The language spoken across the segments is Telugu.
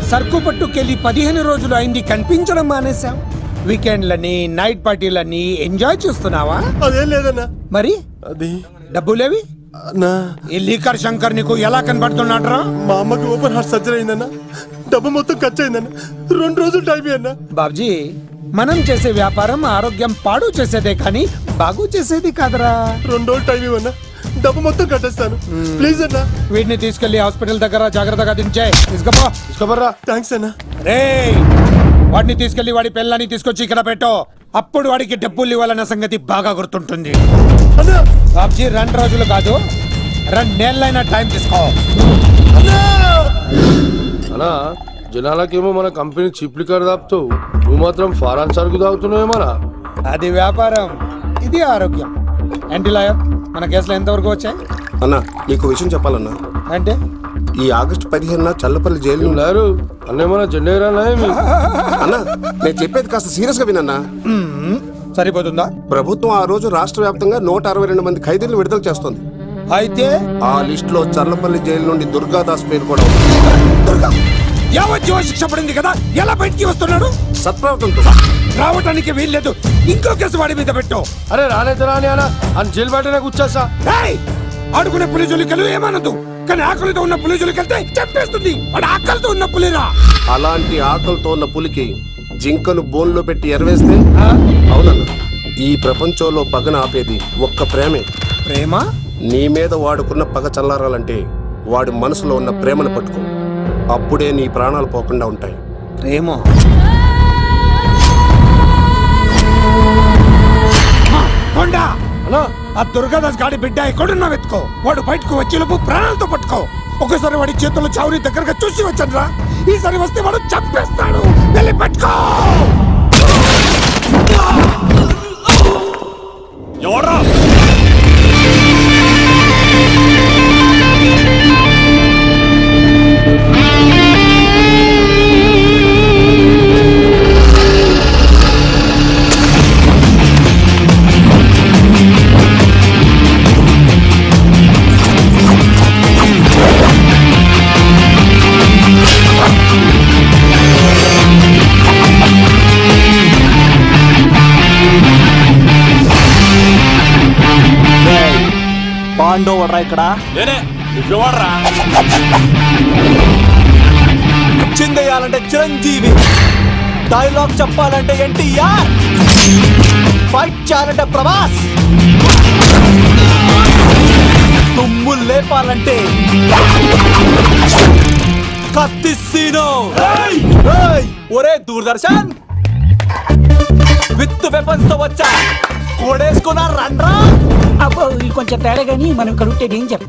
సర్కు పట్టుకెళ్ళి 15 రోజులు అయింది, కనిపించడం మానేశావు. వీకెండ్లని నైట్ పార్టీలని ఎంజాయ్ చేస్తున్నావా? అదేం లేదన్నా. మరి అది డబ్బులేవి? ఈ లీకర్ శంకర్ నీకు ఎలా కనబడుతున్నాడ్రా? మా అమ్మకి ఓపెన్ హార్ట్ సర్జరీ అయిందన్నా, డబ్బు మొత్తం ఖర్చు అయిందన్నా. 2 రోజులు టైం అన్నా. బాబ్జీ, మనం చేసే వ్యాపారం ఆరోగ్యం పాడు చేసేదే కానీ బాగు చేసేది కాదరా. 2 రోజులు టైం ఇవ్వన్నా, డబ్బు మొత్తం కట్టేస్తాను ప్లీజ్ అన్నా. వీటిని తీసుకెళ్లి హాస్పిటల్ దగ్గర జాగ్రత్తగా దించే. తీసుకోబర్రా. థ్యాంక్స్ అన్నా. రే, వాడిని తీసుకెళ్లి వాడి పిల్లని తీసుకొచ్చి ఇక్కడ పెట్టో. అప్పుడు వాడికి డబ్బులు ఇవ్వాలన్న సంగతి బాగా గుర్తుంటుంది. బాబ్జీ 2 రోజులు కాదు, 2 నెలలైనా టైం తీసుకో. అన్నా జనాలకేమో మన కంపెనీ చీప్ లిక్కర్ తాపుతావు, నువ్వు మాత్రం ఫారెన్ సరుకు తాగుతున్నావేమన్నా? అది వ్యాపారం, ఇది ఆరోగ్యం. ఏంటి లాయర్, మన కేసులో ఎంతవరకు వచ్చాయి? అన్నా నీకు విషయం చెప్పాలన్నా. అంటే ఈ ఆగస్టు 15న చల్లపల్లి జైలు లేరు అన్నేమన్నా జెండేరానా? అన్నా నేను చెప్పేది కాస్త సీరియస్ గా వినన్నా. సరిపోతుందా? ప్రభుత్వం ఆ రోజు రాష్ట్ర వ్యాప్తంగా 162 మంది ఖైదీలను విడుదల చేస్తుంది. అయితే ఆ లిస్ట్ లో చల్లపల్లి జైలు నుండి దుర్గాదాస్ పేరు కూడా ఉంది. యావజ్జీవ శిక్ష పడింది కదా, ఎలా బయటికి వస్తున్నాడు? సత్ప్రవర్తనతో రావటానికి వీల్లేదు, ఇంకో కేసు వాడి మీద పెట్టు. అరే రానైతే రాని అన్న అని జైలు బయటనే కూర్చోసా. ఆడుకునే పులిజులికలు ఏమనదు, కానీ ఆకలితో ఉన్న పులిజులికెళ్తే చంపేస్తుంది. వాడు ఆకలితో ఉన్న పులిరా. అలాంటి ఆకలితో ఉన్న పులికి జింకను బోన్లో పెట్టి ఎరవేస్తే అవునన్నా, ఈ ప్రపంచంలో పగన ఆపేది ఒక్క ప్రేమే. ప్రేమ? నీ మీద వాడుకున్న పగ చల్లారాలంటే వాడి మనసులో ఉన్న ప్రేమను పట్టుకో, అప్పుడే నీ ప్రాణాలు పోకుండా ఉంటాయి. ప్రేమ? ఆ దుర్గాదాస్ గాడి బిడ్డ ఎక్కడున్నా వెతుకో, వాడు బయటకు వచ్చేలోపు ప్రాణాలతో పట్టుకో. ఒకసారి వాడి చేతుల్లో చావుని దగ్గరగా చూసి వచ్చానురా, ఈసారి వస్తే వాడు చంపేస్తాడు. వెళ్ళి పట్టుకో. ఎవడ్రా? పాండవరా ఇక్కడ చిందేయాలంటే చిరంజీవి, డైలాగ్ చెప్పాలంటే ఎన్టీఆర్, ఫైట్ చేయాలంటే ప్రభాస్, తుమ్ము లేపాలంటే కత్తిసీను. ఒరే దూరదర్శన్, విత్ వెపన్స్ తో వచ్చా, ఓడేసుకున్నా రండ్రా. అబ్బో ఇది కొంచెం తేడా గానీ మనం ఇక్కడ ఉంటే ఏం చెప్ప.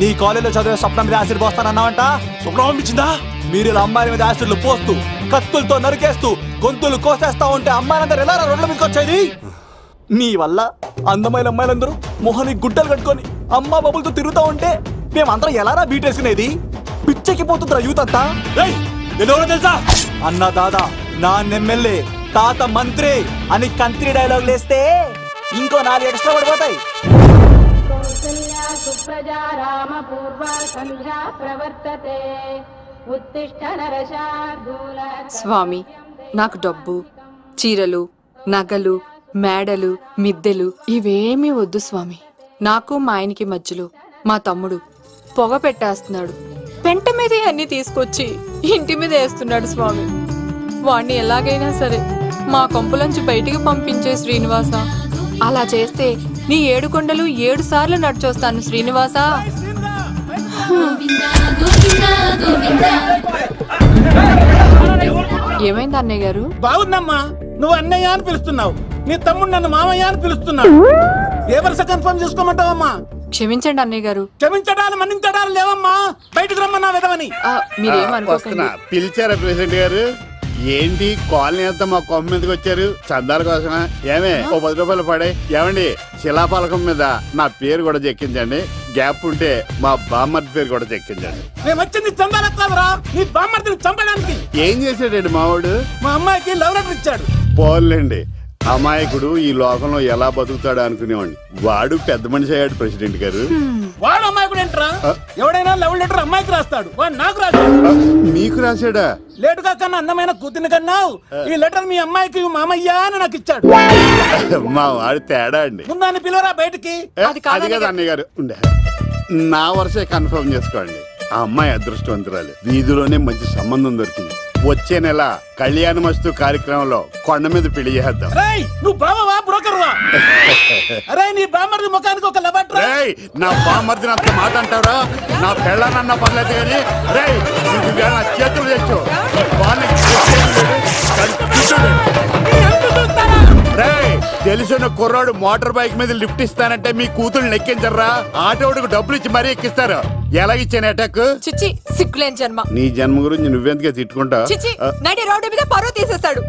నీ కాలేజీలో చదివే స్వప్నం మీద యాసిడ్ పోస్తానన్నావంట. స్వప్నం అనిపించిందా? మీరు ఇలా అమ్మాయిల మీద యాసిడ్లు పోస్తూ కత్తులతో నరికేస్తూ గొంతులు కోసేస్తా ఉంటే అమ్మాయిలందరూ ఎలా రోడ్ల మీదకి వచ్చేది? మీ వల్ల అందమైన అమ్మాయిలందరూ మొహానికి గుడ్డలు కట్టుకొని అమ్మా బాబులతో తిరుగుతా ఉంటే మేమందరం ఎలారా బీటేసుకునేది? పిచ్చెక్కిపోతుందిరా యూత్ అంతా. తెలుసా అన్న దాదా, నా ఎమ్మెల్యే, తాత మంత్రి అని కంత్రి డైలాగ్ లేస్తే ఇంకో 4 ఎక్స్ట్రా పడిపోతాయి. స్వామి, నాకు డబ్బు, చీరలు, నగలు, మేడలు, మిద్దెలు ఇవేమీ వద్దు స్వామి. నాకు మా ఆయనకి మధ్యలో మా తమ్ముడు పొగ పెట్టేస్తున్నాడు. పెంట మీద అన్ని తీసుకొచ్చి ఇంటి మీద వేస్తున్నాడు స్వామి. వాణ్ణి ఎలాగైనా సరే మా కొంపులోంచి బయటికి పంపించే శ్రీనివాస. అలా చేస్తే నీ 7 కొండలు 7 సార్లు నడిచొస్తాను శ్రీనివాస. ఏమైంది అన్నయ్య గారు? బాగుందమ్మా, నువ్వు అన్నయ్య అని పిలుస్తున్నావు, నీ తమ్ముడు నన్ను మామయ్య అని పిలుస్తున్నాడు. ఏ వరుస కన్ఫర్మ్ చేసుకోమంటావమ్మా? క్షమించండి అన్నయ్య గారు. క్షమించడాలు మన్నించడాలు లేవమ్మా, బయటకు రమ్మన్నా విధవని. మీరేమనుకోకండి. పిలిచారా ప్రెసిడెంట్ గారు? ఏంటి కాలనీ అంతా మా కొమ్మ మీదకి వచ్చారు? చందాల కోసమా? ఏమే ఓ 10 రూపాయలు పడే. ఏమండి శిలాపాలకం మీద నా పేరు కూడా చెక్కించండి. గ్యాప్ ఉంటే మా బామ్మర్ది పేరు కూడా చెక్కించండి. మేము వచ్చింది చందాలకు కాదురా, నీ బామ్మర్దిని చంపడానికి. ఏం చేశాడండి మావాడు? మా అమ్మాయికి లవ్ లెటర్ ఇచ్చాడు. పోన్లేండి, అమాయకుడు ఈ లోకంలో ఎలా బతుకుతాడు అనుకునేవాడిని. వాడు పెద్ద మనిషి అయ్యాడు ప్రెసిడెంట్ గారు. వాడు అమ్మాయికుడు ఏంట్రా? ఎవడైనా లవ్ లెటర్ అమ్మాయికి రాస్తాడు, వాడు నాకు రాశాడు. మీకు రాశాడా? లేటుగా కన్నా అందమైన కూతుని కన్నావు, ఈ లెటర్ మీ అమ్మాయికి మామయ్య అని నాకు ఇచ్చాడు. మా వాడు తేడా అండి. ముందాన్ని పిలవరా బయటికి. అది కదా అన్నయ్య గారు. ఉండే నా వరుసే కన్ఫర్మ్ చేసుకోండి. ఆ అమ్మాయి అదృష్టవంతురాలు. వీధిలోనే మంచి సంబంధం దొరికింది. వచ్చే నెల కళ్యాణమస్తు కార్యక్రమంలో కొండ మీద పెళ్లి చేద్దాం. నువ్వు బావవా బ్రోకర్వా? అరే నీ బామ్మర్ది ముఖానికి ఒక లెటర్. నా బామ్మర్దిని అంత మాట అంటారా? నా పెళ్ళనన్నా పర్లేదు కానీ నా చేతులు తెచ్చు. తెలిసిన కుర్రాడు మోటార్ బైక్ మీద లిఫ్ట్ ఇస్తానంటే మీ కూతురు ఎక్కించరా? ఆటోడికి డబ్బులు ఇచ్చి మరీ ఎక్కిస్తారు. ఎలాగిచ్చాను అటాక్? చిచ్చి సిగ్గులేని జన్మ. నీ జన్మ గురించి నువ్వెందుకే తిట్టుకుంటా? చిచ్చి నడి రోడ్డు మీద పరువు తీసేస్తాడు.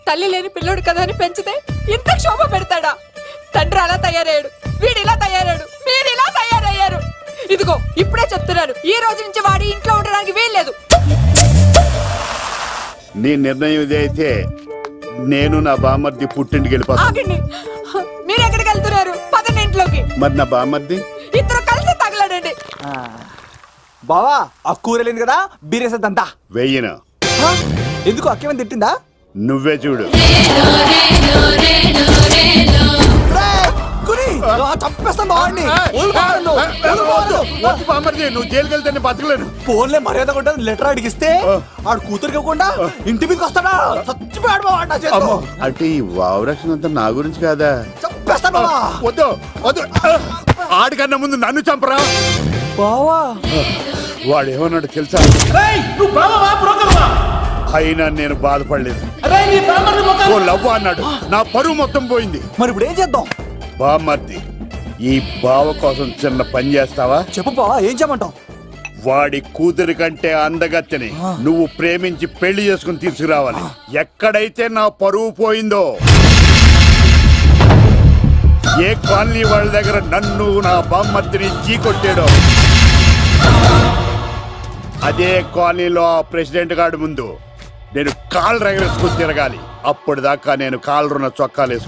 తల్లి లేని పిల్లోడు కదా అని పెంచితే ఇంత క్షోభ పెడతాడా? తండ్రి అలా తయారయ్యాడు, వీడు ఇలా తయారయ్యాడు, మీరు ఇలా తయారయ్యారు. ఇదిగో ఇప్పుడే చెప్తున్నాను, ఈ రోజు నుంచి వాడి ఇంట్లో ఉండడానికి వీల్లేదు. నీ నిర్ణయం ఇదే అయితే నేను నా బామ్మర్ది పుట్టింటికి వెళ్ళిపోతాను. మీరు ఎక్కడికి వెళ్తున్నారు? పదండి ఇంట్లోకి. మరి నా బామ్మర్ది? ఇద్దరు కలిసి తగలడండి. బావా ఆ కూరలేను కదా, బీరేసేద్దంతా. వెయ్యను. ఎందుకు అక్కేమని తిట్టిందా? నువ్వే చూడు. నువ్వు జైలుకి వెళ్తే బతకలేను. ఫోన్లే మర్యాద కూడా లెటర్ అడిగిస్తే ఆడు కూతురికి ఇవ్వకుండా ఇంటి మీదకి వస్తాడా? చచ్చిపోయాడు. అంటే ఈ వావరక్షణ అంతా నా గురించి కాదా? చంపేస్తాను. వద్దు వద్దు, ఆడికన్నా ముందు నన్ను చంపరా. బావా వాడు ఏమన్నాడు తెలుసా? అయినా నేను బాధపడలేదు. ఓ లవ్ అన్నాడు, నా పరువు మొత్తం పోయింది. మరి ఇప్పుడు ఏం చేద్దాం? బామ్మర్ది, ఈ బావ కోసం చిన్న పని చేస్తావా? చెప్పు బావా, ఏం చేయమంటావు? వాడి కూతురి కంటే అందగత్తెని నువ్వు ప్రేమించి పెళ్లి చేసుకుని తీసుకురావాలి. ఎక్కడైతే నా పరువు పోయిందో, ఏ కాలనీ వాళ్ళ దగ్గర నన్ను నా బామ్మర్దిని చీకొట్టాడో, అదే కాలనీలో ఆ ప్రెసిడెంట్ గారి ముందు నేను కాళ్ళు రగరేసుకుని తిరగాలి. అప్పటిదాకా నేను కాళ్ళున్న చొక్కాలు